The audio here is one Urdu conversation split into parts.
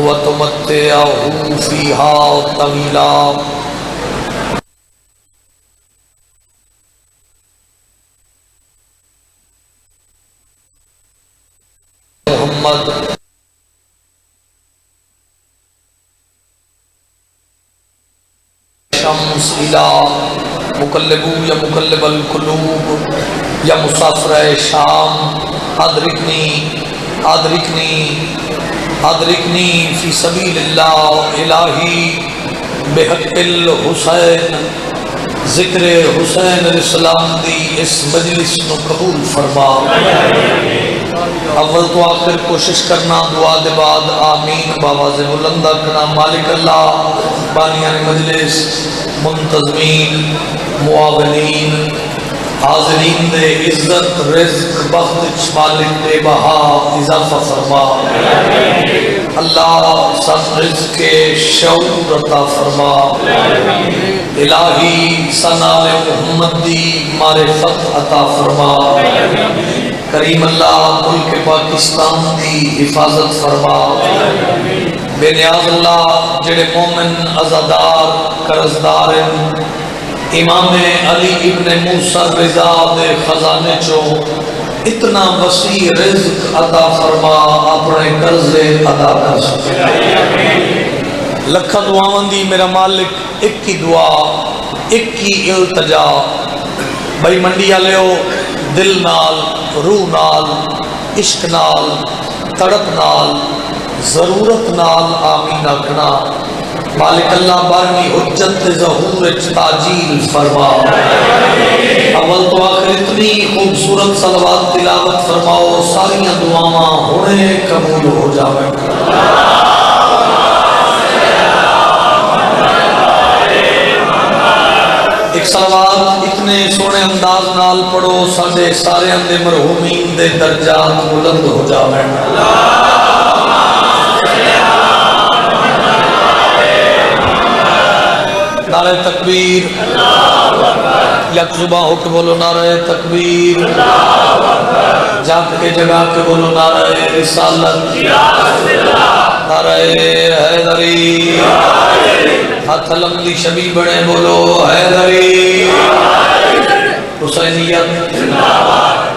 وتمتعه فيها طويلا محمد شمس الہ مقلبو یا مقلب القلوب یا مسافر شام ادرکنی فی سبیل اللہ الہی بحق الحسین ذکر حسین علیہ السلام دی اس مجلس نو قبول فرما اول تو آخر کوشش کرنا دعا دے بعد آمین باواز بلندہ کرنا مالک اللہ بانیان مجلس منتظمین معاونین حاضرین دے عزت رزق بخت مالک دے بہا اضافہ فرما اللہ سب رزق کے شعور عطا فرما الہی ثناء محمد دی معرفت عطا فرما کریم اللہ ملک پاکستان دی حفاظت فرما بے نیاز اللہ جڑے مومن عزادار قرضدار امام علی ابن موسیٰ رضا دے خزانے چو اتنا وسیع رزق عطا فرما اپنے قرض ادا کر سکے لکھا دعاواں دی میرا مالک ایک کی دعا ایک کی التجا بھائی منڈی آلیو دل نال روح نال عشق نال تڑپ نال ضرورت نال آمین آکھنا مالک اللہ بارمی حجت ظہور تاجیل فرما اول تو آخر اتنی خوبصورت صلوات تلاوت فرماؤ ساریاں دعاواں ہونے قبول ہو جاویں ایک صلوات اتنے سونے انداز نال پڑھو سارے سارے اندے مرحومین دے درجات بلند ہو جاویں نعرہ تکبیر یک زباں ہو کے بولو نعرہ تکبیر جات کے جگہ کے بولو نعرہ رسالت نعرہ حیدری ہاتھ لملی شبی بڑے بولو حیدری حسینیت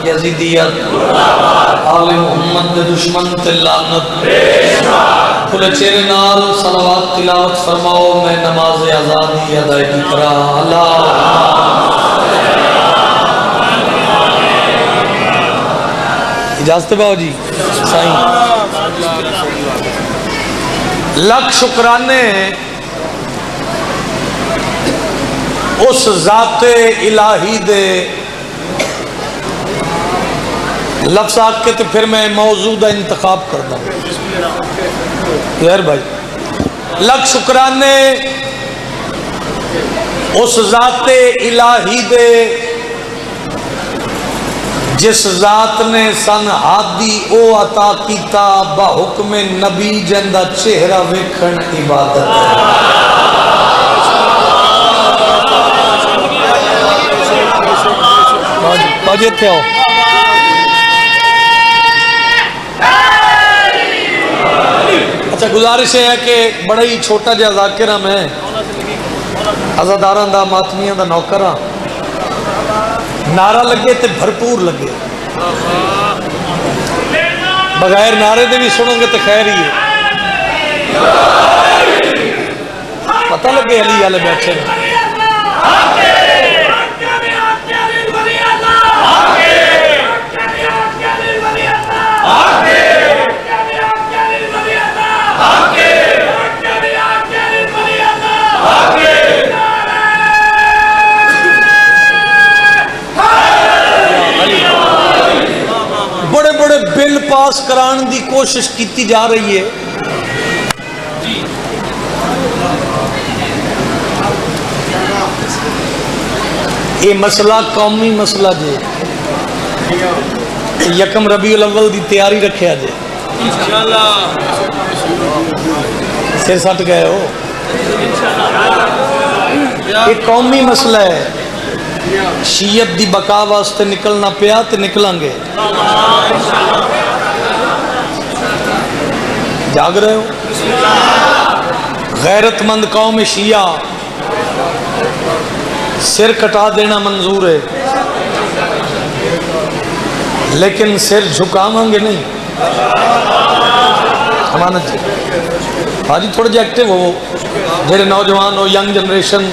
یزیدیت آل محمد دشمن تلانت کھلے چہرے نال صلوات تلاوت فرماؤ میں نماز آزادی ادائیگی کرا اللہ اجازت باؤ جی سائیں لاکھ شکرانے اس ذات الہی دے لفظ آگ کے تو پھر میں موضوع دا انتخاب کرتا ہوں یار بھائی لاکھ شکرانے اس ذات الہی دے جس ذات نے سن ہادی او عطا کیتا با حکم نبی جندہ چہرہ ویکھن عبادت باجی تھے ہو اچھا گزارش ہے کہ بڑا ہی چھوٹا جا ذاکرہ میں عزاداران دا ماتمیاں دا نوکرہ نعرہ لگے تے بھرپور لگے بغیر نعرے دے بھی سنوں گے تے خیر ہی ہے پتہ لگے علی والے بیٹھے بڑے بڑے بل پاس کران دی کوشش کیتی جا رہی ہے یہ مسئلہ قومی مسئلہ جے یکم ربیع الاول دی تیاری رکھے آجے سر سٹ گئے ہو یہ قومی مسئلہ ہے شیعت دی بقا واسطے نکلنا پیا تے نکلیں گے جاگ رہے ہو غیرت مند قوم شیعہ سر کٹا دینا منظور ہے، لیکن سر جھکاواں گے نہیں۔ امانت جی حاجی تھوڑے جے ایکٹیو ہو، جڑے نوجوان ہو، ینگ جنریشن،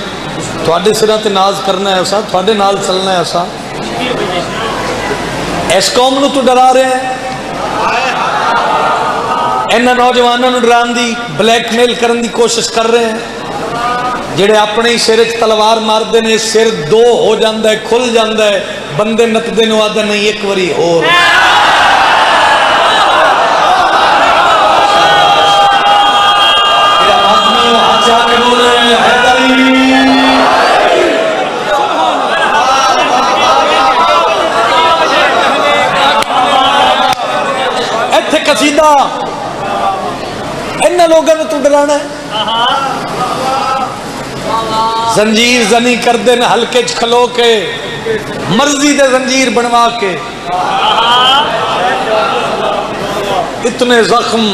تھوڑے سرہ تے ناز کرنا ہے ایسا، تھوڑے نال چلنا ہے ایسا۔ اس قوم نو تو ڈرا رہے ہیں، انہاں نوجوانوں نو ڈران دی، بلیک میل کرن دی کوشش کر رہے ہیں۔ جڑے اپنے ہی سر تلوار مار دے نے، سر دو ہو جاندہ ہے، کھل جاندہ ہے، بندے نت دے نو آدھا نہیں ایک وری اور۔ ایتھے قصیدہ انہاں لوگوں نے تو ڈرانا ہے۔ زنجیر زنی کر دے نہ ہلکے کھلو کے، مرضی دے زنجیر بنوا کے، اتنے زخم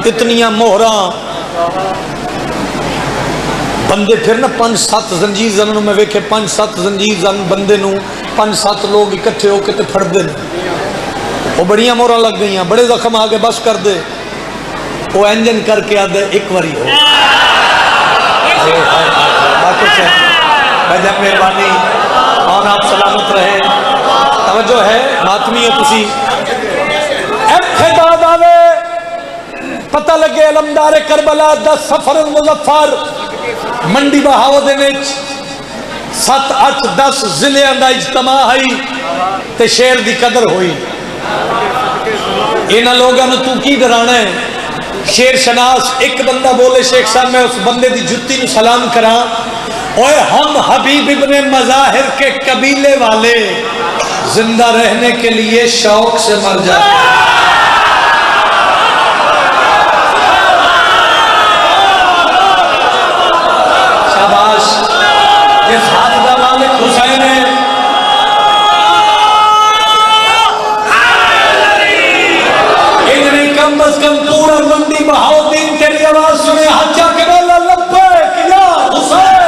اتنیاں مہراں بندے پھر نہ 5-7 زنجیر زنوں میں ویکھے 5-7 زنجیر زن بندے نوں 5-7 لوگ اکٹھے ہو کے تے پھڑ دے، وہ بڑیاں مہراں لگ گئیاں، بڑے زخم آگے بس کر دے، وہ انجن کر کے آدھے ایک واری ہو۔ جب مہربانی اور آپ سلامت رہے، توجہ ہے ماتمی ہو تسی ابتداد آوے پتہ لگے علمدار کربلا دا سفر المظفر منڈی بہاو دے وچ 7-8-10 ضلع دا اجتماع ہوئی تے شیر دی قدر ہوئی۔ انہاں لوگاں نو تو کی ڈرانا ہے؟ شیر شناس ایک بندہ بولے شیخ صاحب میں اس بندے دی جتی نو سلام کراں، اوے ہم حبیب ابن مظاہر کے قبیلے والے زندہ رہنے کے لیے شوق سے مر جاتے ہیں۔ شاباش، جس ہاتھ دا مالک حسین ہے، انہیں کم از کم پورا منڈی بہاؤدین تیری آواز سنے ہاتھ جا کے بولا لبیک یا حسین،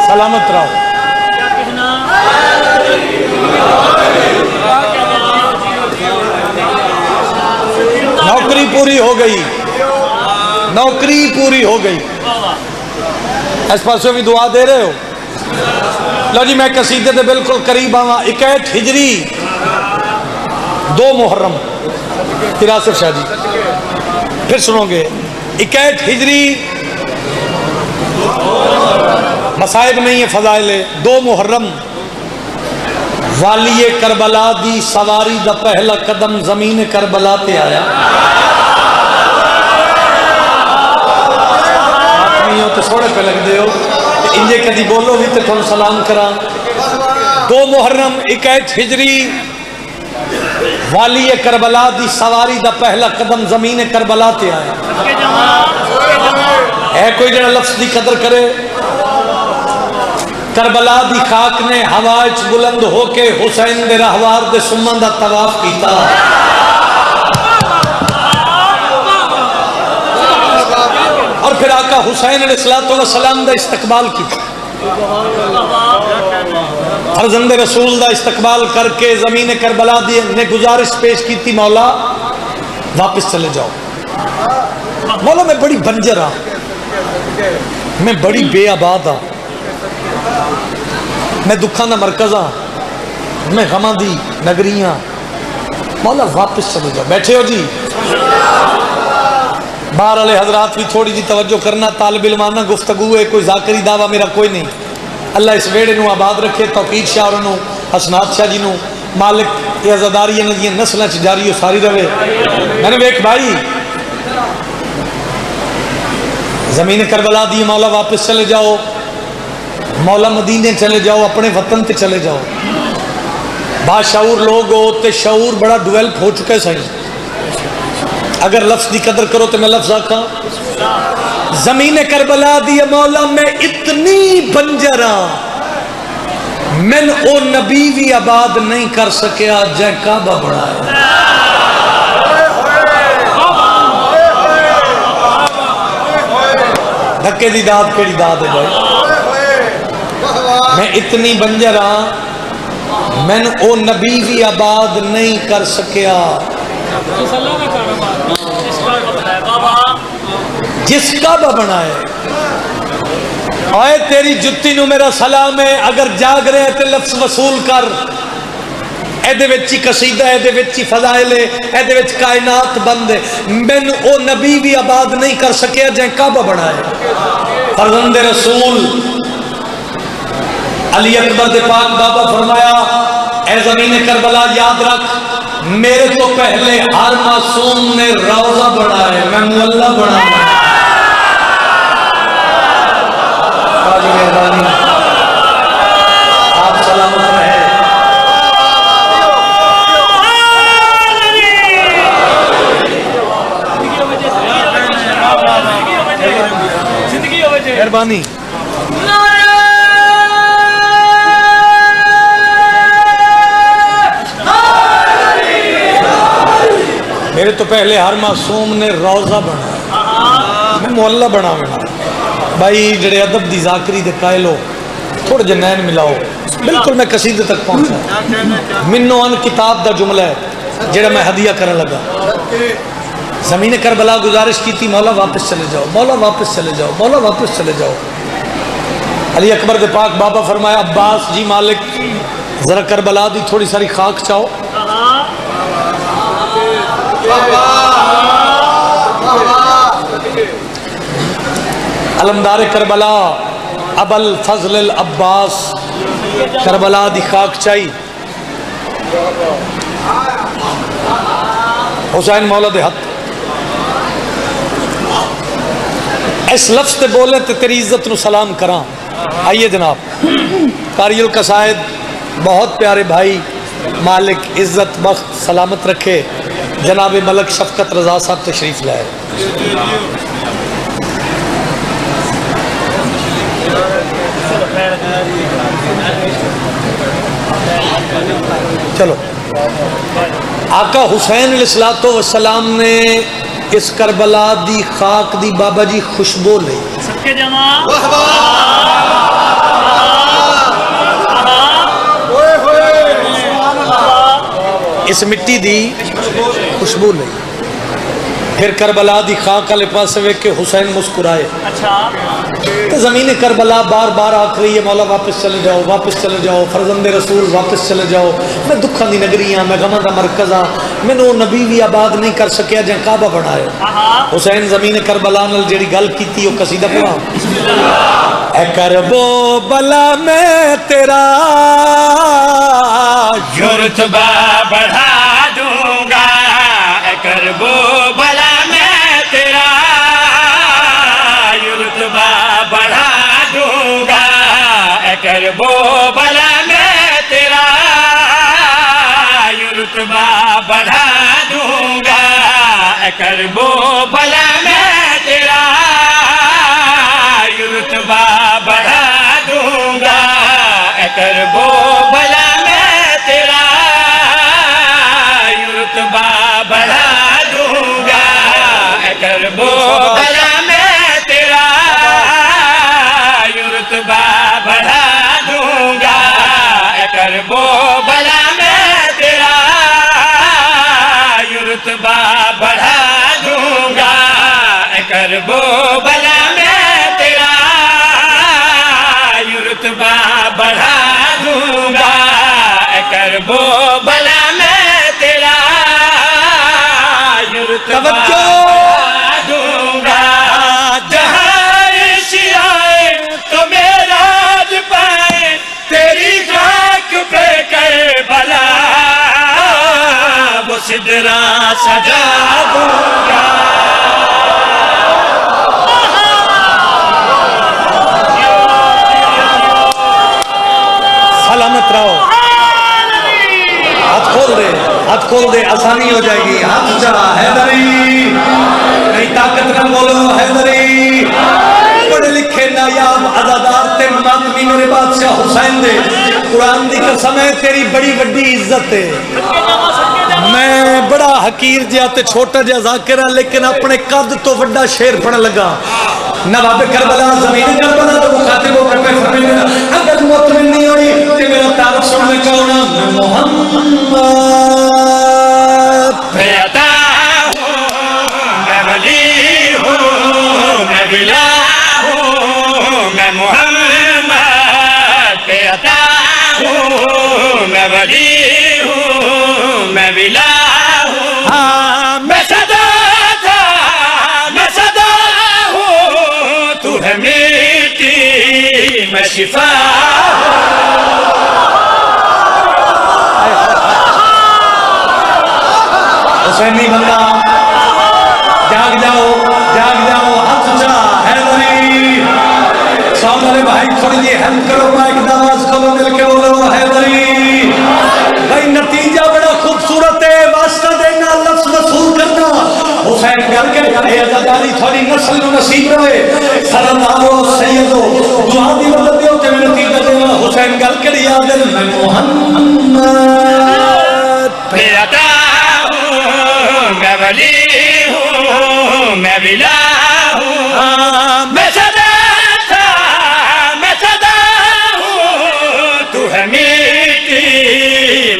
سلامت رہو۔ نوکری پوری ہو گئی، نوکری پوری ہو گئی۔ اس پاسوں بھی دعا دے رہے ہو؟ لو جی میں قصیدے دے بالکل قریب آواں۔ 61 ہجری 2 محرم، آصف شاہ جی پھر سنو گے۔ 61 ہجری مصائب نہیں ہے، فضائل ہے۔ 2 محرم والی کربلا دی سواری دا پہلا قدم زمین کربلا تے آیا۔ آدمیوں تو سوڑے پہ لگ دے ہو، انجے کدی بولو بھی تے تھوڑا سلام کرا۔ 2 محرم 61 ہجری والی کربلا دی سواری دا پہلا قدم زمین کربلا تے آیا۔ ہے کوئی جڑا لفظ دی قدر کرے؟ کربلا دی خاک نے ہواج بلند ہو کے حسین دے رہوار دے سمن دا طواف کیتا۔ اور پھر آقا حسین علیہ السلام دا استقبال کیتا۔ فرزند رسول دا استقبال کر کے زمین کربلا دی نے گزارش پیش کی تھی، مولا واپس چلے جاؤ۔ مولا میں بڑی بنجر ہاں، میں بڑی بے آباد ہاں، میں دکھاں دا مرکز ہاں، میں غماں دی نگری ہاں، مولا واپس چلے جاؤ۔ بیٹھے ہو جی؟ باہر والے حضرات بھی تھوڑی جی توجہ کرنا، طالب علمانہ گفتگو ہے، کوئی ذاکری دعویٰ میرا کوئی نہیں۔ اللہ اس ویڑے نو آباد رکھے، توقیر شاہ اور نو حسنات شاہ جی نو مالک یہ عزاداری یہ نسلیں جاری ہو ساری رہے۔ میں نے ایک بھائی زمین کربلا دی مولا واپس چلے جاؤ، مولا مدینے چلے جاؤ، اپنے وطن تے چلے جاؤ. باشعور لوگ ہو تے شعور بڑا ڈیولپ ہو چکا ہے صحیح. اگر لفظ دی قدر کرو تو میں لفظ آکھا زمین کربلا دی مولا میں اتنی بنجر ہاں من او نبی بھی آباد نہیں کر سکیا جے کعبہ بنایا. دھکے دی داد کیڑی داد ہے بھائی. میں اتنی بنجر ہاں من او نبی بھی آباد نہیں کر سکیا جس کعبہ بنائے. آئے تیری جتی نو میرا سلام ہے، اگر جاگ رہے تے لفظ وصول کر. ایدے وچی قصیدہ، ایدے وچی فضائل، ایدے وچ کائنات بند ہے. من او نبی بھی آباد نہیں کر سکیا جائیں کعبہ بنائے. فرزند رسول علی اکبر دے پاک بابا فرمایا اے زمین کربلا یاد رکھ میرے تو پہلے ہر معصوم نے روضہ بنائے، میں مولا بنایا. آپ سلامت رہے. مہربانی. میرے تو پہلے ہر معصوم نے روضہ بنایا، میں محلہ بنا بھائی. جڑے ادب دی ذاکری دے قائل ہو تھوڑے جنین ملاؤ. بالکل میں قصیدے تک پہنچا. منو ان کتاب دا جملہ ہے جڑا میں ہدیہ کرنے لگا. زمین کربلا گزارش کی تھی مولا واپس چلے جاؤ، مولا واپس چلے جاؤ، مولا واپس چلے جاؤ. علی اکبر دے پاک بابا فرمایا عباس جی مالک ذرا کربلا دی تھوڑی ساری خاک چاہو. علمدار کربلا ابو الفضل العباس کربلا دی خاک چاہی. حسین مولا دے ہاتھ اس لفظ تے بولے تے تیری عزت نو سلام کراں. آئیے جناب قاری القصائد بہت پیارے بھائی مالک عزت بخت سلامت رکھے جناب ملک شفقت رضا صاحب تشریف لائے. چلو آقا حسین علیہ السلام نے اس کربلا دی خاک دی بابا جی خوشبو لئی. اس مٹی دی خوشبو لئی. پھر کربلا دی خاک والے پاس ویکھ کے حسین مسکرائے. تو زمین کربلا بار بار آکھ رہی ہے مولا واپس چلے جاؤ، واپس چلے جاؤ، فرزند رسول واپس چلے جاؤ. میں دکھاں دی نگری ہاں، میں غماں دا مرکز ہاں، مینوں نبی بھی آباد نہیں کر سکیا جے کعبہ بنائے. حسین زمین کربلا نال جیڑی گل کیتی او قصیدہ پڑھا. اے کربو بلا میں تیرا رتبہ بڑھا دوں گا، اے کربو بلا میں تیرا رتبہ بڑھا دوں گا، اے کربو بلا میں تیرا رتبہ بڑھا دوں گا، اے کربو بلا میں تیرا رتبہ بڑھا دوں گا، اے کربو بلا رتبہ بڑھا دوں گا، اے کربو بلا میں تیرا رتبہ بڑھا دوں گا، اے کربو بلا میں تیرا رتبہ بڑھا دوں گا، اے کربو بلا میں تیرا رتبہ بڑھا دوں گا، اے کربو بلا میں توجہ دوں گا. جہاں شیائے تو میراج پائے تیری خاک پہ کربلا وہ سدرا سجا دوں گا. کھول دے آسانی ہو جائے گی. ہاتھ چڑھا حیدری, نہیں طاقت نہ بولو حیدری. پڑھے لکھے نایاب ادادار تے ماتمی میرے بادشاہ حسین دے, قرآن دی قسم ہے تیری بڑی بڑی عزت ہے. میں بڑا حقیر جہا تے چھوٹا جہا ذاکر ہے, لیکن اپنے قد تو بڑا شعر پڑھن لگا. نواب کربلا زمین کربلا تو مخاطب ہو کر فرمائے اگر مطمئن نہیں ہوئی کہ میرا تعارف سننے کا ہونا میں محمد میں عطا ہوں, میں ولی ہوں, میں بلا ہوں, میں محمد پہ عطا ہوں, میں ولی ہوں, میں بلا ہوں. میں صدا تھا, میں صدا ہوں, تو ہے میٹھی, میں شفا حسینی بندہ. جاگ جاؤ, جاگ جاؤ, ہاتھ چڑھا حیدری. سامنے والے بھائی تھوڑی جی ہیلپ کرو, مائک داواز کھولو, مل کے بولو حیدری. بھائی نتیجہ بڑا خوبصورت ہے, واسطہ دینا, لفظ وصول کرنا. حسین کر کے اے عزاداری تھوڑی نسل نو نصیب رہے. سردارو سیدو دعا دی مدد دیو تے میں نتیجہ دینا. حسین گل کے یاد ہے میں محمد میں عطا ہوں, میں ولی ہوں, میں بلا ہوں, میں صدا تھا, میں صدا ہوں, تو ہے میٹھی,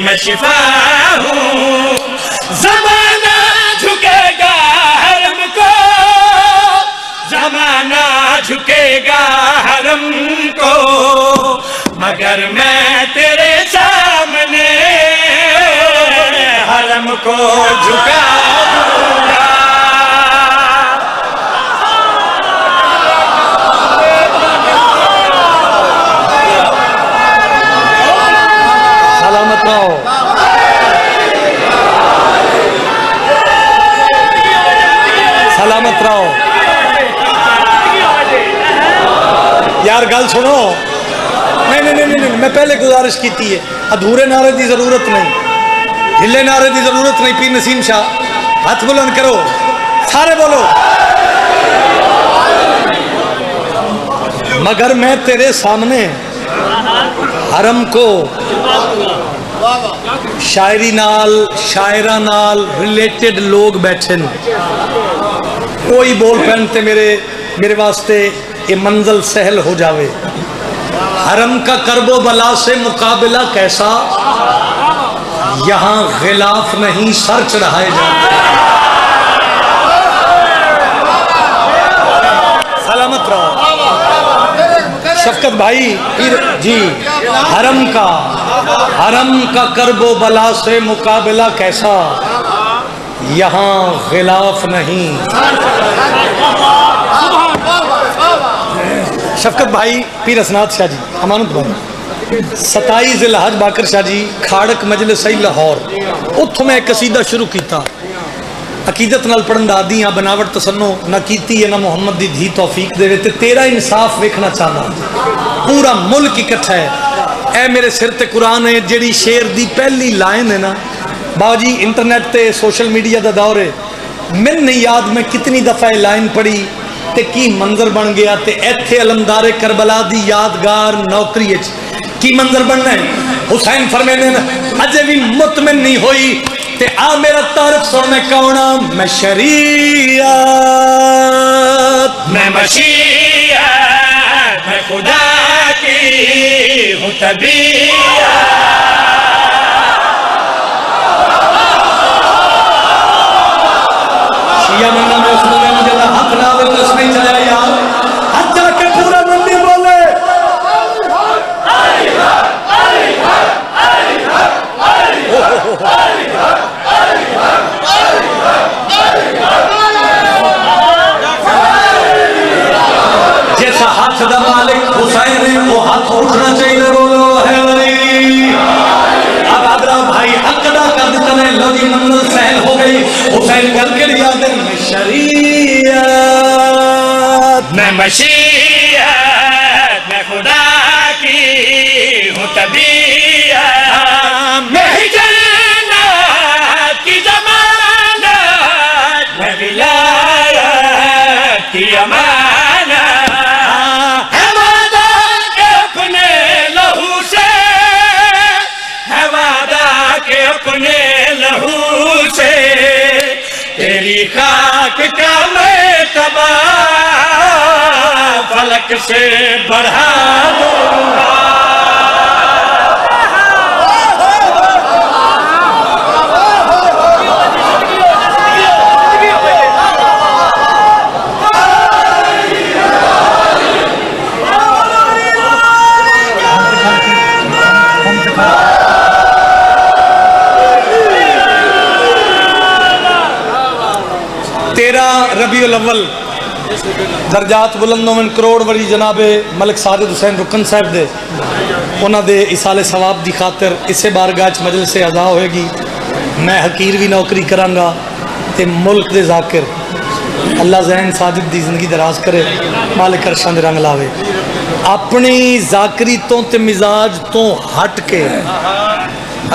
میں شفا ہوں. زمانہ جھکے گا حرم کو, زمانہ جھکے گا حرم کو, مگر میں تیرے سامنے حرم کو جھکا دوں گا. سلامت رہو. سلامت رہو. یار گل سنو, نہیں نہیں نہیں نہیں, میں پہلے گزارش کیتی ہے, ادھورے نعرے دی ضرورت نہیں, ڈھلے نعرے دی ضرورت نہیں. پیر نسیم شاہ ہاتھ بلند کرو, سارے بولو. مگر میں تیرے سامنے حرم کو شاعری نال, شاعرہ نال ریلیٹڈ لوگ بیٹھے ہیں, کوئی بول پہنتے میرے واسطے یہ منزل سہل ہو جاوے. حرم کا کرب و بلا سے مقابلہ کیسا, یہاں غلاف نہیں سر چڑھائے جاتے. سلامت رہو. شفقت بھائی جی, حرم کا کرب و بلا سے مقابلہ کیسا, یہاں غلاف نہیں. شفقت بھائی پیر اسناد شاہ جی, امانت بھائی 27 ذی الحج باقر شاہ جی, کھاڑک مجلس لاہور, اتھوں میں ایک قصیدہ شروع کیتا. عقیدت نال پڑھن دا عادی ہاں, بناوٹ تسنو نہ کیتی ہے, نہ محمد دی دھی توفیق دے وے, تے تیرا انصاف ویکھنا چاہنا. پورا ملک اکٹھا ہے. اے میرے سر تے قرآن ہے, جیڑی شیر دی پہلی لائن ہے نا باو جی, انٹرنیٹ تے سوشل میڈیا دا دور ہے, من نہیں یاد میں کتنی دفعہ لائن پڑھی تے کی منظر بن گیا. تے ایتھے علمدار کربلا دی یادگار نوکری کی منظر بننا ہے. حسین فرمینے اجے بھی مطمئن نہیں ہوئی تے آ میرا تعارف سننے کونا, میں شریعت, میں مشیعت, میں خدا کی ہوں طبیعت. شیعہ منڈا میں اس نے مجھے ہاتھ نہ آوے تو اس نہیں چلے یار, ہاتھ جا کے پورا منڈی بولے. جیسا ہاتھ دا مالک حسین ہے وہ ہاتھ اٹھنا چاہیے, بولو ہے ولی. اب آدرا بھائی حق دا کر دیتا ہے, لو جی منزل سہل ہو گئی. حسین گل کے لیا دن میں شریعت, میں مشیعت, میں خدا کی ہوں طبیعت. میں ہی جنت تیری خاک کا مرتبہ فلک سے بڑھا دوں گا. ربیع الاول درجات بلندوں میں کروڑ وری جناب ملک ساجد حسین رکن صاحب دے انہاں دے اصال ثواب دی خاطر اسے بارگاہ چ مجلس اعزا ہوئے گی. میں حقیر بھی نوکری کرانگا تے ملک دے ذاکر اللہ ذہن ساجد دی زندگی دراز کرے مالک عرشاں دے رنگ لاوے. اپنی ذاکری تو تے مزاج تو ہٹ کے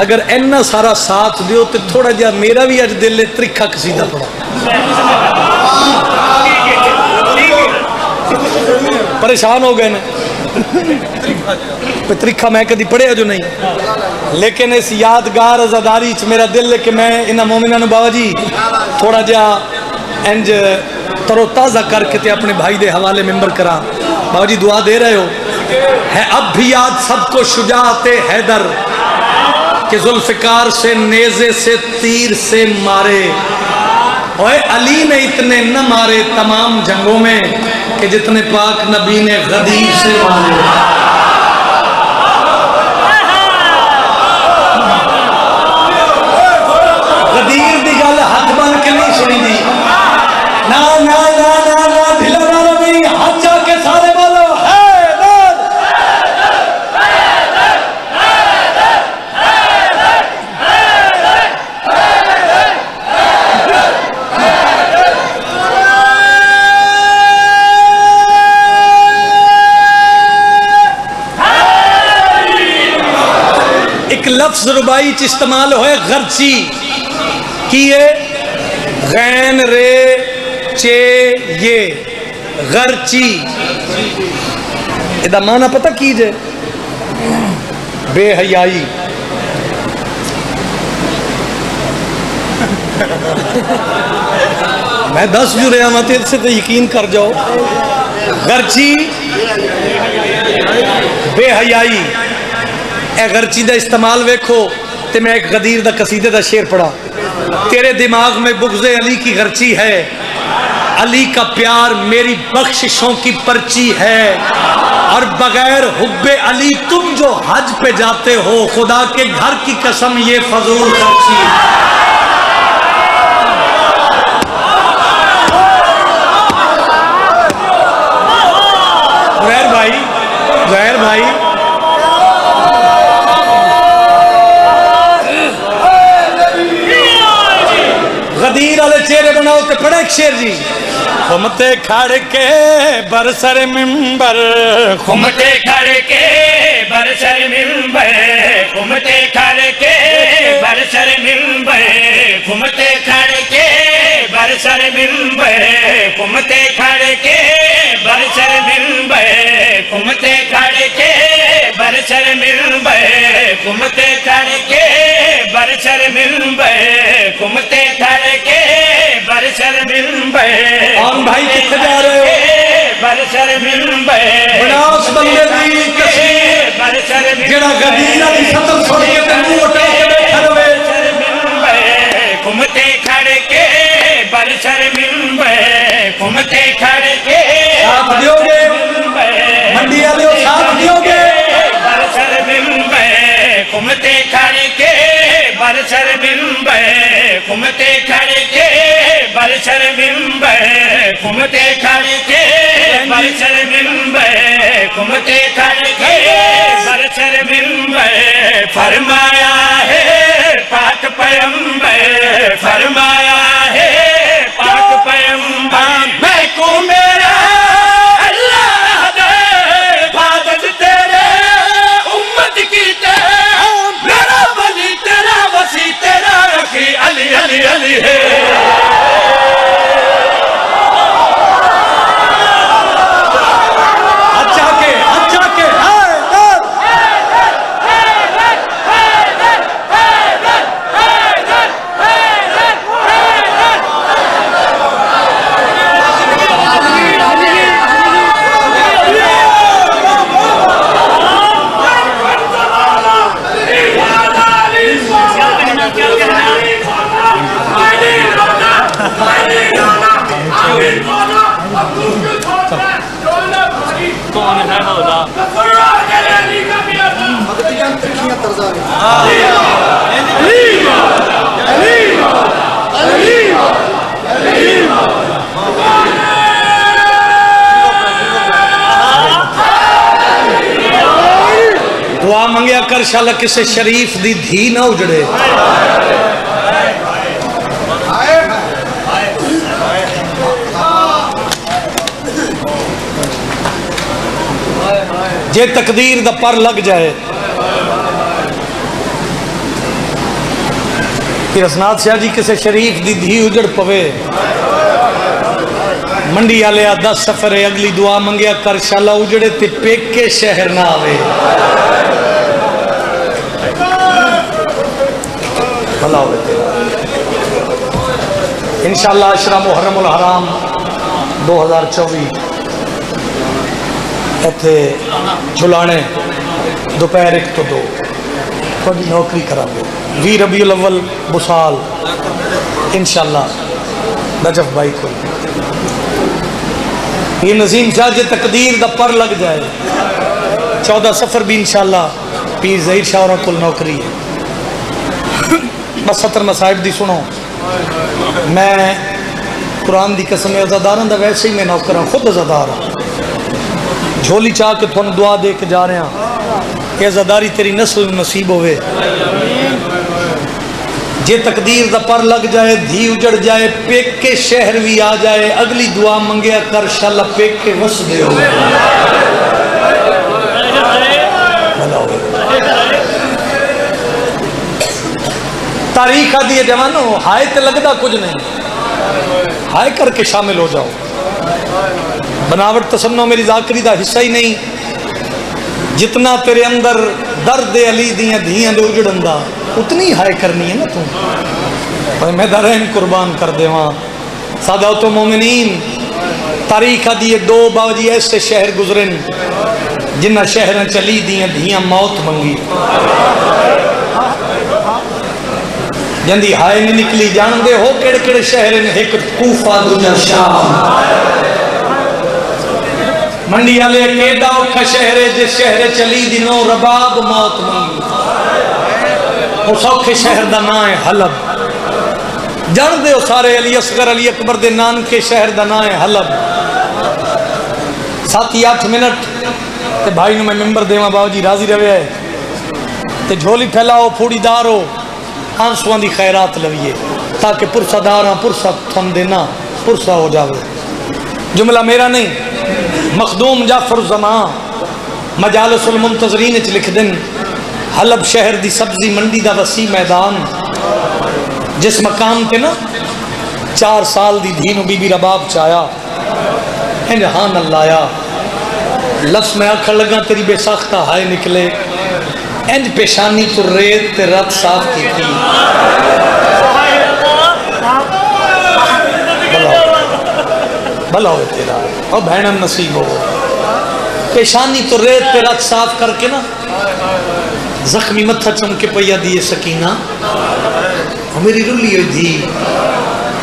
اگر اینا سارا ساتھ دیو تے تھوڑا جہا میرا بھی اج دل ترکھا قصیدہ پڑا. پریشان ہو گئے نا ترکھا میں کدی پڑھیا جو نہیں لیکن اس یادگار عزاداری چ میرا دل ہے کہ میں انہاں مومناں بابا جی تھوڑا جہا انج ترو تازہ کر کے تے اپنے بھائی دے حوالے ممبر کرا. بابا جی دعا دے رہے ہو ہے اب بھی یاد سب کو شجاعت حیدر کہ ذوالفقار سے نیزے سے تیر سے مارے. اوے علی نے اتنے نہ مارے تمام جنگوں میں کہ جتنے پاک نبی نے غدیر سے مارے. غدیر دی گل ہاتھ بن کے نہیں سنی دی. نا نا نا نا نا ڈھلا والا نہیں ہاتھ جا کے سارے بولو لفظ ربائی چ استعمال ہوئے غرچی کیے غین رے چے یہ غرچی ادا معنی پتہ کیجئے بے حیائی. میں دس جو رہا ہوں تیرے سے تو یقین کر جاؤ. غرچی بے حیائی اے غرچی دا استعمال ویکھو تے میں ایک غدیر دا قصیدے دا شعر پڑھا. تیرے دماغ میں بغض علی کی غرچی ہے علی کا پیار میری بخششوں کی پرچی ہے اور بغیر حب علی تم جو حج پہ جاتے ہو خدا کے گھر کی قسم یہ فضول خرچی ہے. زہر بھائی غدیر والے چہرے بناؤ تے پڑھے ایک شعر جی. خمتے کھڑ کے برسر ممبر خمتے کھڑ کے برسر ممبر خمتے کھڑ کے برسر ممبر خمتے کھڑ کے برسر ممبر خمتے کھڑ کے برسر ممبر خمتے کھڑ کے برسر ممبر خمتے کھڑ کے برسر ممبر خمتے کھڑ کے برسر ممبر. آن بھائی کتنے جا رہے ہو برسر ممبر بنا اس بندے دی کسی برسر جڑا غدیر علی سطر سن کے تے منہ اٹھا کے بیٹھا رہے. برسر ممبر خمتے کھڑ کے برسر ممبر خمتے کھڑ کے آپ دیو گے منڈی والے صاحب دیو گے برسر ممبر خمتے کھڑ کے برسر ممبر خمتے کھڑ کے برسر ممبر خمتے کھڑ کے برسر ممبر خمتے کھڑ کے برسر ممبر فرمایا ہے پاک پیغمبر فرمایا ہے پاک پیغمبر میں کو میرا اللہ دے عبادت تیرے امت کی تے میرا ولی تیرا وسیع تیرا رکھی علی علی علی ہے. دعا منگیا کر شالا کسے شریف دی دھی نہ اجڑے. جے تقدیر دا پر لگ جائے. پھر اسناد شاہ جی کسے شریف دی دھی اجڑ پوے منڈی آلیا 10 سفر ہے اگلی دعا منگیا کر شالا اجڑے تے پیکے شہر نہ آوے. بھلا ہوئے تیرا انشاءاللہ عشرہ محرم الحرام 2024 ایتھے جھلانے دوپہر 1 تو 2 تھوڑی نوکری کرا گے 20 ربیع الاول بسال انشاءاللہ نجف بھائی کو یہ نظیم شاہ جے تقدیر دا پر لگ جائے 14 سفر بھی انشاءاللہ پیر ظہیر شاہ اور کل نوکری ہے. بس 70 مصائب دی سنو. میں قرآن دی قسم عزاداراں دا ویسے ہی میں نوکر ہوں خود عزادار ہوں. جھولی چاہ کے تھوڑا دعا دے کے جا رہے ہیں کہ عزاداری تیری نسل نصیب ہوئے. جے تقدیر دا پر لگ جائے دھی اجڑ جائے پیک کے شہر بھی آ جائے اگلی دعا منگیا کر شالا پیک کے وس دے ہوئے. تاریخ آدھی ہے جوانو ہائے تے لگدا کچھ نہیں ہائے کر کے شامل ہو جاؤ. بناوٹ تصنع میری ذاکری دا حصہ ہی نہیں. جتنا تیرے اندر درد علی دیاں دھیاں دے اجڑن دا اتنی ہائے کرنی ہے نا تم. میں دارین قربان کر دے وہاں سادات و مومنین. تاریخ آدھی ہے 2 باوجی ایسے شہر گزرن جنہ شہریں چلی دیاں دھیاں موت منگی. جندی ہائے نہیں نکلی جان دے ہو کڑے کڑے شہر ایک کوفہ دوجا شام. منڈی والے کیڈا اوکھا شہر ہے جس شہر چلی دنوں رباب موت منگی. اس اوکھے شہر دا نام ہے حلب. جان دے ہو سارے علی اصغر علی اکبر دے نان کے شہر دا نام ہے حلب. 7-8 منٹ تے بھائی نو میں ممبر دیواں باو جی راضی روے ہے تے جھولی پھیلاؤ پھوڑی دارو آنسوان دی خیرات لویے تاکہ پرسہ داراں پرسہ تھن دینا پرسہ ہو جاوے. جملہ میرا نہیں مخدوم جعفر زمان مجالس المنتظرین اچ لکھ دن حلب شہر دی سبزی منڈی دا وسیع میدان جس مقام کے نا 4 سال دی دھینو بی بی رباب چایا انجہان اللہ آیا. لفظ میں آکھر لگا تیری بے ساختہ ہائے نکلے انج پیشانی تو ریت تے رات صاف کی تھی. بھلا ہوئے تیرا اور بہنم نصیب ہو. پیشانی تو ریت تے رات صاف کر کے نا زخمی متھا چمکے پیا دیے سکینہ. میری رلی ہوئی تھی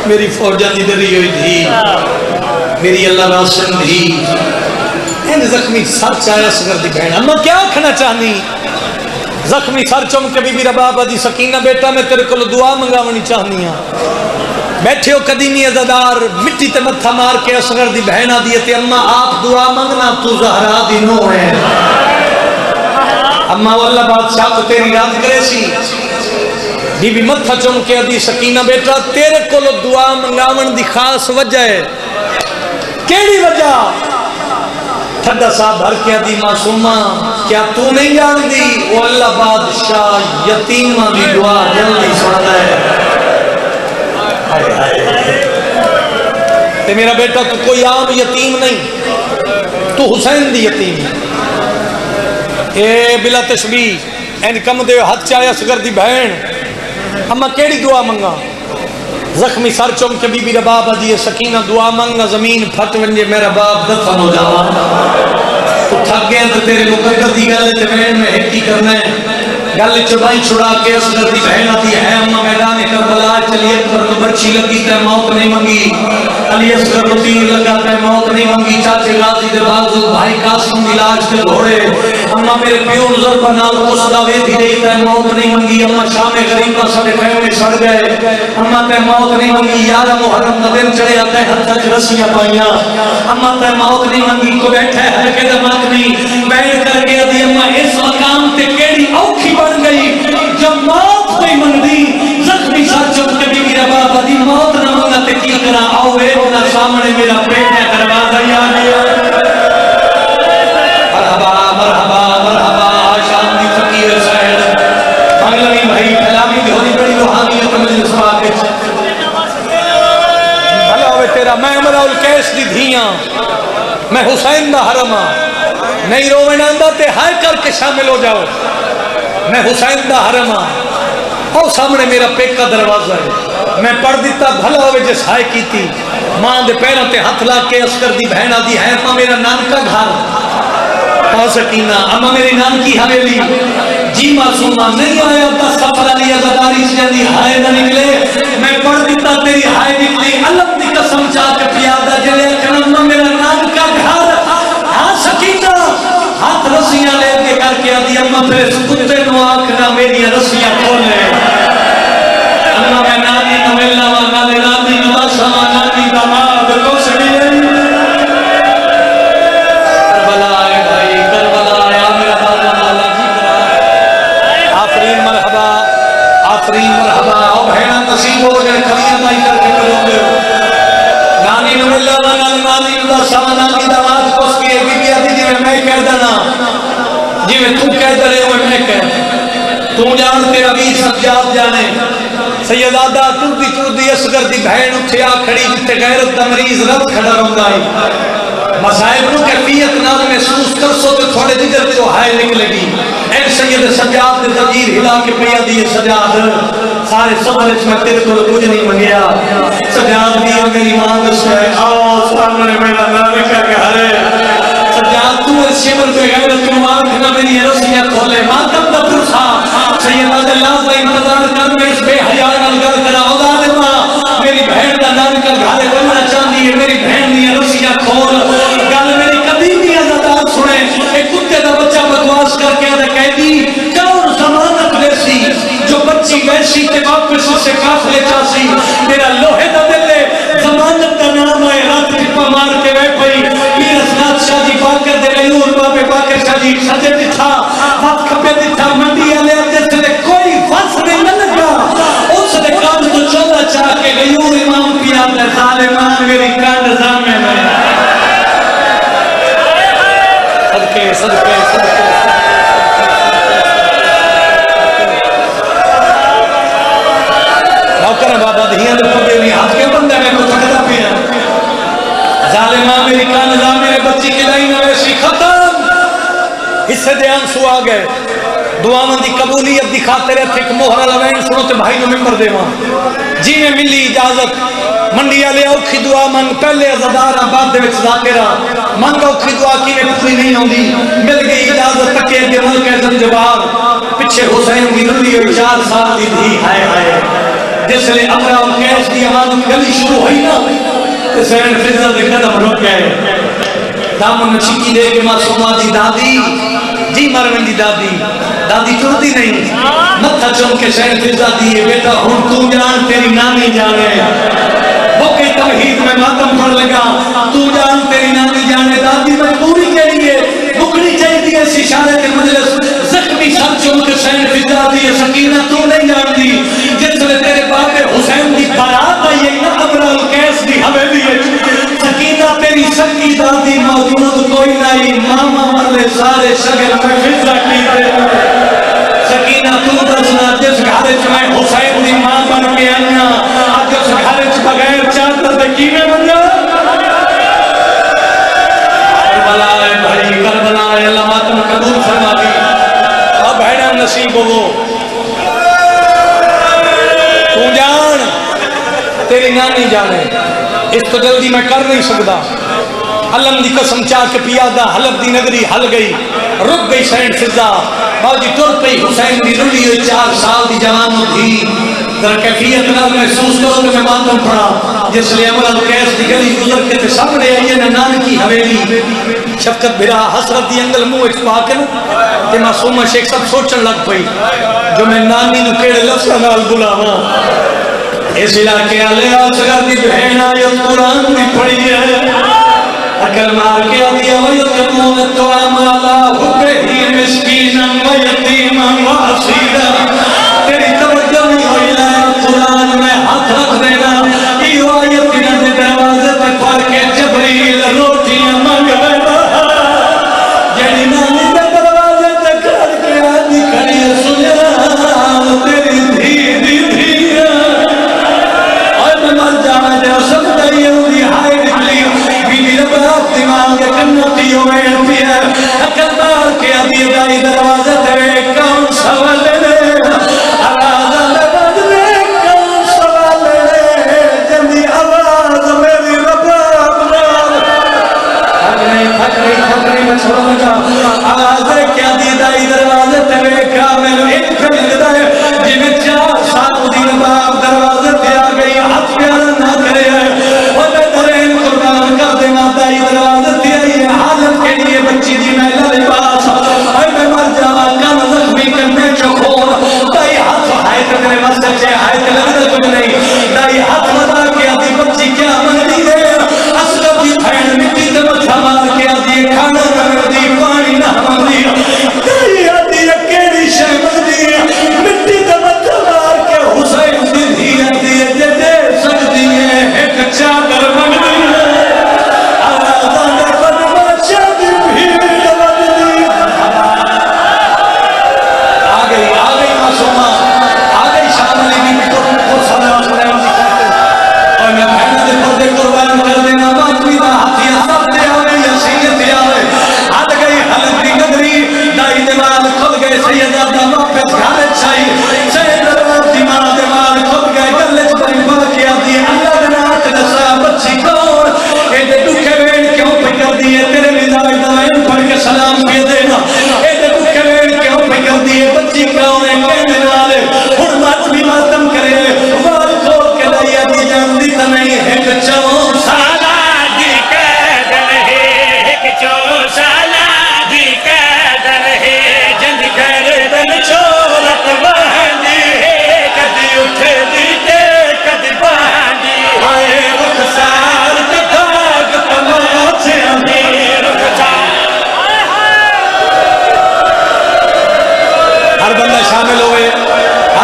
میری فوجہ دی دری ہوئی تھی میری اللہ راسن تھی ان زخمی سر چایا سگر دی بہن. اما کیا کھنا چاہنی زخمی سر چمکے بی بی رباب دی سکینہ بیٹا میں تیرے کو دعا منگاونی چاہنی ہاں. بیٹھے ہو قدیمی عزادار مٹی تے متھا مار کے اصغر دی بہنہ دیتے اما آپ دعا منگنا تو زہرا دی نو ہے. اما واللہ بادشاہ کو تیری یاد کرے سی بی بی متھا چمکے دی سکینہ بیٹا تیرے کو دعا منگاون دی خاص وجہ ہے. کیڑی وجہ؟ ٹھڈا صاحب بھر کے دی معصومہ کیا تو نہیں جان دی وہ اللہ بادشاہ یتیمہ دی دعا جلدی سنا ہے. تے میرا بیٹا تو کوئی عام یتیم نہیں تو حسین دی یتیم ہے. اے بلا تشبیح این کم دے ہاتھ چاہیا سگر دی بہن اما کیڑی دعا منگا. زخمی سر چم کے بی بی رباب دی سکینہ دعا منگا زمین پھٹ ونجے میرا باپ دفن ہو جاوا. تو تھک گئے تو تیرے مقدر دی گل تے بہن میں ہٹی کرنا ہے گل چبائی چھڑا کے اصغر دی بہن آتی ہے اما میدان کربلا چلی اکبر کو برچی لگی تے موت نہیں منگی، علی اصغر کو تیر لگا تے موت نہیں منگی، چاچے غازی دے بازو بھائی قاسم علاج تے گھوڑے، اما میرے پیون ضربہ نال قصدہ ویدھی رہی تے موت نہیں منگی، اما شام غریبہ سڑے خیمے سڑ گئے، اما تے موت نہیں منگی، 11 محرم کا دن چڑھے آتے ہتھ رسیاں پائیاں، اما تے موت نہیں منگی، کو بیٹھے ہے کہ دماغ نہیں بیٹھ کر کے دی اما اس مقام تے کیڑی اوکھی بن گئی جب موت نہیں منگی، زخمی ساتھ چپ کے بھی میرا بابا دی موت نہ منگا تے کی کرا آؤ اے انہا سامنے میرا پیٹ ہے دروازہ یا گیا، مرحبا مرحبا مرحبا شام دی فقیر سید منگلوی بھائی پھیلاوی دی ہونی بڑی روحانیت مجلس واقع بھلا ہوئے تیرا میں امرہ القیس دی دھیاں میں حسین دا حرمہ نہیں رومن آندہ تے ہائے کر کے شامل ہو جاؤ، میں حسین دا حرمہ اور سامنے میرا پیک کا دروازہ ہے، میں پڑھ دیتا بھلا ہوئے جس ہائے کی تھی ماں دے پیروں تے ہتھ لا کے اسکر دی بہنہ دی ہے ماں میرا نام کا گھر پا سکینہ اما میری نام کی حویلی جی معصومہ نہیں آیا بس سفر علی ازداری سے دی ہائے نہ نکلے، میں پڑھ دیتا تیری ہائے نکلی علم دی قسم چاہ کے پیادہ جلے کنمہ میرا نام کا گھر ہاں سکینہ ہاتھ رسیاں لے کے کر کے آدھی اممہ پھر اس کتے نو آکھنا میری رسیاں کھولے، اممہ میں نانی نویلہ و نالی نانی نواشا و نانی داماد کو سکیلے کربلا آئے بھائی کربلا آئے میرا بابا مالا جی کرا آفرین مرحبا آفرین مرحبا او بہنہ نصیب ہو جائے کھلیاں دائی کر کے کروں گے نانی نویلہ و نانی نواشا و نانی داماد کو سکیلے بی بی آدھی جی میں کہہ دینا جی میں تم کہہ دے رہے ہوئے میں کہہ تم جان تیرا بھی سجاد جانے سیدادہ تردی اصغر دی بہن اٹھے آ کھڑی جتے غیرت دا مریض رب کھڑا رہنگا ہے مسائب نو کیفیت نال محسوس کر سو تو تھوڑے جگر جو ہائے نکلے گی اے سید سجاد دے زنجیر ہلا کے پیا دیئے سجاد سارے صبر اس میں تیرے کو کچھ نہیں منگیا سجاد بھی میری ماں دستا ہے آؤ سامنے میرا نام کر کے ہرے سجاد تو اس شمر پہ غیرت کو آنکھنا میری رسیاں کھولے ماتم دا پرسا سیدہ اللہ کا انتظار کر میں اس بے حیاء نال گر کرا اولاد ماں میری بہن دا نام کر گھارے بننا چاہتی ہے میری بہن دی رسیاں کھول گل میری قدیم دی عزتار سنے ایک کتے دا بچہ بکواس کر کے آدھے کہہ دی کون زمانت ویسی جو بچی ویسی تے واپس سے کافلے چاسی میرا لوہے دا دلے زمانت دا نام آئے رات ٹپا مار کے وے پئی پیر اسناد شاہ جی باکر دے غیور بابے باکر شاہ جی سجے دتھا بات کھپے دتھا منڈی آلے جس نے کوئی فصل نہیں لگا اس نے کام تو چلا چاہ کے غیور امام پیا دے ظالمان میری کانڈ زامے میں صدقے صدقے صدقے نوکر بابا دھیاں دے پبے نہیں ہاتھ کے بندے میں کو تھکتا پیا ظالمہ میری کانزہ میرے بچی کی لائی نویسی ختم حصے دے آنسو آ گئے دعا مندی قبولیت دکھا تیرے تھے کہ مہرہ لوین سنو تے بھائی نو ممبر دے ماں جی میں ملی اجازت منڈی آلے اوکھی دعا منگ پہلے ازدار آباد دے وچ ذاکرہ منگ اوکھی دعا کی میں پتلی نہیں ہوں دی مل گئی اجازت تکے کہ ملک زنجبار پچھے حسین کی نلی ہوئی 4 سال دی دھی ہائے ہائے جس لئے امرہ اور کیس دی آمادوں کی گلی شروع ہوئی نا سین فضل دے قدم رک گئے دامن چکی دے کے معصومہ دی دادی جی مروین دی دادی ٹوٹی نہیں متھا چم کے سین فضل دیئے بیٹا ہن تو جان تیری نانی جانے بکے توحید میں ماتم پڑ لگا تو جان تیری نانی جانے دادی مجبوری کے لیے بکڑی چاہی دیئے سشارے کے مجلس زخمی سر چم کے سین فضل دیئے سکینہ تو نہیں جان دی جس نے تیرے باپ حسین دی بارات آئیے نا امرہ القیس دی حویلی ہے سکینہ تیری سکی دادی موجود کوئی نہیں ماما والے سارے شگل میں فضہ کی دے سکینہ تو دسنا جس گھارج میں حسین دی ماں بن کے آنا آج اس گھارج بغیر چاہتا تھے کی میں بن جا کربلا ہے بھائی کربلا ہے اللہ ماتم قبول فرما دی اب بھیڑا نصیب ہو تو جان تیری نانی جانے اس تو جلدی میں کر نہیں سکتا علم دی قسم چاہ کے پیادہ حلب دی نگری حل گئی رک گئی سین فضا باجی ٹر پئی حسین دی رلی ہوئی 4 سال دی جوان تھی در کیفیت نال محسوس کرو کہ میں ماتم پڑا جس لیے عمر القیس دی گلی گزر کے تے سامنے آئی ہے نانکی حویلی شفقت بھرا حسرت دی انگل منہ اچ پا کے تے معصومہ شیخ سب سوچن لگ پئی جو میں نانی نو کیڑے لفظ نال بلاواں اس علاقے والے اصغر دی بہن آیت قرآن دی پڑھی ہے اکل مار کے آدیا وَيُطْعِمُونَ الطَّعَامَ عَلَىٰ حُبِّهِ مِسْكِينًا وَيَتِيمًا وَأَسِيرًا تیری توجہ نہیں ہوئی ہے قرآن میں ہاتھ رکھ دینا یہ آیت دے دروازے پہ پڑھ کے جبریل روٹیاں مانگ لینا یعنی نانی کے دروازے پہ کھڑ کے آدھی کھڑی ہے سنیا تیری دھی اور میں مر جانا جو سب دائیے ہوئی ہائے نکلی بیوی رب آپ دماغ کے کنتی ہوئے ہوئی ہے اکل بار کے ابھی دائی دروازہ تیرے کون سوال لے آواز آواز میں کون سوال لے جنی آواز میری رب تھک رہی میں چھوڑا لگا آواز ہے کیا دی دائی دروازہ تیرے کامل ایک پھر دائے جنہیں 4 سال دن باپ دروازہ تے آ گئی ہاتھ پیارا نہ کرے اور میں درین قربان کر دے ماتائی دروازہ تے آئی حالت کے لیے بچی دی میلہ لباس اور میں مر جاوا کم زخمی کرنے چکھور دائی ہاتھ ہائے تکنے واسطے چھے ہائے تلگنے کچھ نہیں دائی ہاتھ مدا کے آدھی بچی کیا منگی دے اصلب دی پھین مٹی تے مچھا مار کے آدھی کھانا کر دی پانی نہ مندی دائی آدھی اکیلی شہ مندی مٹی تے مچھا مار کے حسین دی دھی آدھی جے دے سکتی ہے ایک چادر مندی سلام کے دینا اے دیکھو کھویڑ کیوں پہ کر دیئے بچی کیوں نے کہنے والے حرمت بھی ماتم کرے وال کھول کے لیا دی جان دی تنہی ہے کہ 4 سالہ دی قیدر ہے ایک 4 سالہ دی قیدر ہے جن گردن چورت باندھی ہے کدی اٹھے دی تے کدی باندھی آئے رخسار تکاگ پماچے امیر رخسار ہر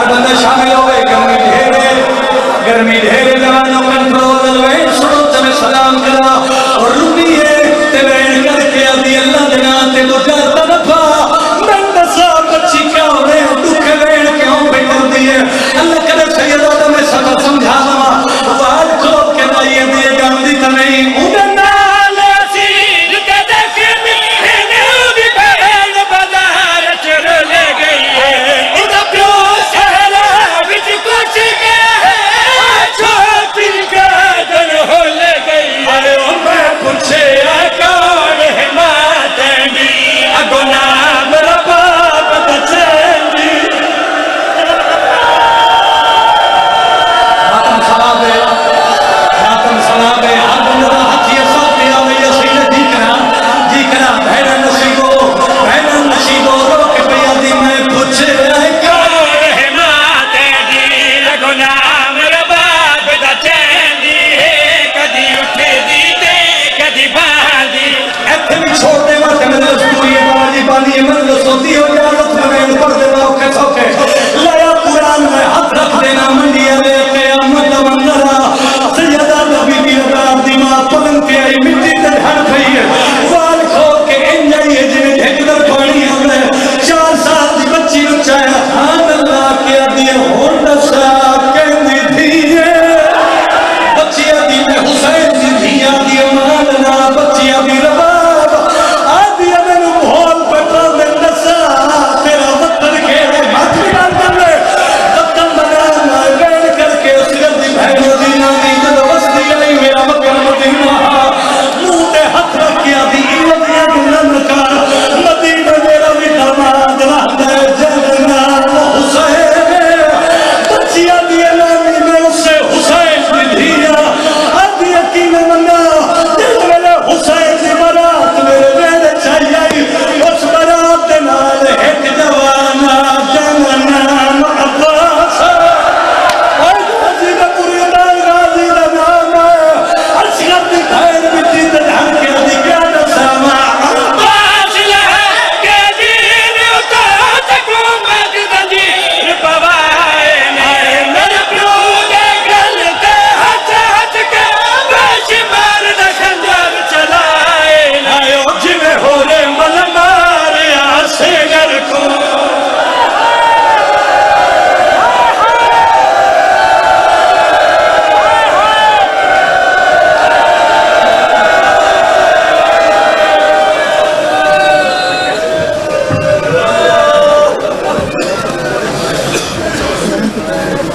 بندہ شامل ہوئے گرمی ڈھیرے جوانوں کنٹرول ہوئے سنو تمہیں سلام کرا اور رکی ہے تیرین کر کے آدھی اللہ جنا تے مجھا طرفا من دسا بچی کیا ہوئے دکھ وین کیوں پہ کر دیئے اللہ کرے سید آدم میں سب سمجھا دوا وال کھول کے دائیے دیئے جان دی تمہیں اُدن نال سیر کے دکھ ملنے بھی بہن بازار چر لے گئی ہے ادھا پیو سہرا بچ کچھ کے چھوٹی گردن ہو لے گئی ارے میں پوچھے کون ہے ماتنی اگو نام رباب دچنی ماتم سلام ہے ہر بندہ ہاتھی ساتھ دیا ہوئی سید جی کرا بہن نصیبو رو کے پیا دی میں پوچھے کون ہے ماتنی اگو نام رباب دچنی کدی اٹھے دی تے کدی باندھی ایتھے بھی چھوڑ دے واسطے میں رسول یہ باندھی باندھی میں رسول دی ہو